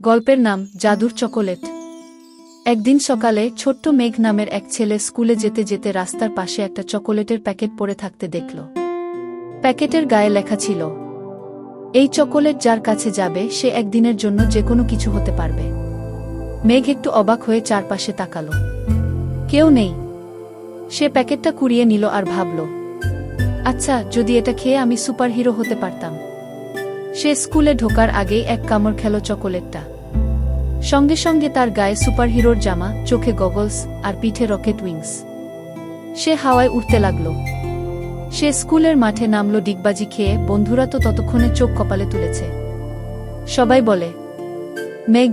গল্পের নাম জাদুর চকোলেট। একদিন সকালে ছোট্ট মেঘ নামের এক ছেলে স্কুলে যেতে যেতে রাস্তার পাশে একটা চকোলেটের প্যাকেট পড়ে থাকতে দেখল। প্যাকেটের গায়ে লেখা ছিল, এই চকোলেট যার কাছে যাবে সে একদিনের জন্য যে কোনো কিছু হতে পারবে। মেঘ একটু অবাক হয়ে চারপাশে তাকালো। কেউ নেই। সে প্যাকেটটা কুড়িয়ে নিল আর ভাবল, আচ্ছা, যদি এটা খেয়ে আমি সুপারহিরো হতে পারতাম। সে স্কুলে ঢোকার আগেই এক কামড় খেল চকোলেটটা। সঙ্গে সঙ্গে তার গায়ে সুপারহিরোর জামা, চোখে গগলস আর পিঠে রকেট উইংস। সে হাওয়ায় উঠতে লাগল। সে স্কুলের মাঠে নামল ডিগবাজি খেয়ে। বন্ধুরা তো ততক্ষণে চোখ কপালে তুলেছে। সবাই বলে, মেঘ,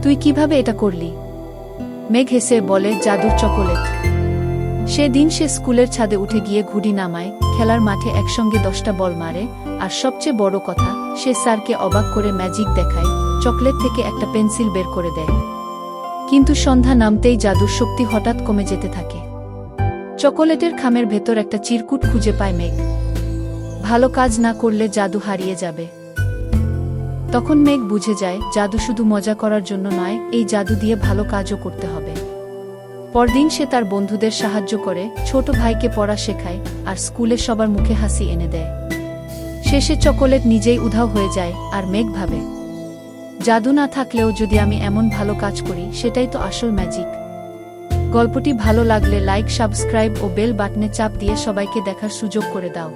তুই কিভাবে এটা করলি? মেঘ হেসে বলে, জাদুর চকোলেট। সেদিন সে স্কুলের ছাদে উঠে গিয়ে ঘুড়ি নামায়, খেলার মাঠে একসঙ্গে 10টা বল মারে, আর সবচেয়ে বড় কথা, সে স্যারকে অবাক করে ম্যাজিক দেখায়, চকলেট থেকে একটা পেন্সিল বের করে দেয়। কিন্তু সন্ধ্যা নামতেই জাদুর শক্তি হঠাৎ কমে যেতে থাকে। চকোলেটের খামের ভেতর একটা চিরকুট খুঁজে পায় মেঘ। ভালো কাজ না করলে জাদু হারিয়ে যাবে। তখন মেঘ বুঝে যায়, জাদু শুধু মজা করার জন্য নয়, এই জাদু দিয়ে ভালো কাজও করতে হবে। পরদিন সে তার বন্ধুদের সাহায্য করে, ছোট ভাইকে পড়া শেখায়, আর স্কুলে সবার মুখে হাসি এনে দেয়। শেষে চকোলেট নিজেই উধাও হয়ে যায়, আর মেঘ ভাবে, জাদু না থাকলেও যদি আমি এমন ভালো কাজ করি, সেটাই তো আসল ম্যাজিক। গল্পটি ভালো লাগলে লাইক, সাবস্ক্রাইব ও বেল বাটনে চাপ দিয়ে সবাইকে দেখার সুযোগ করে দাও।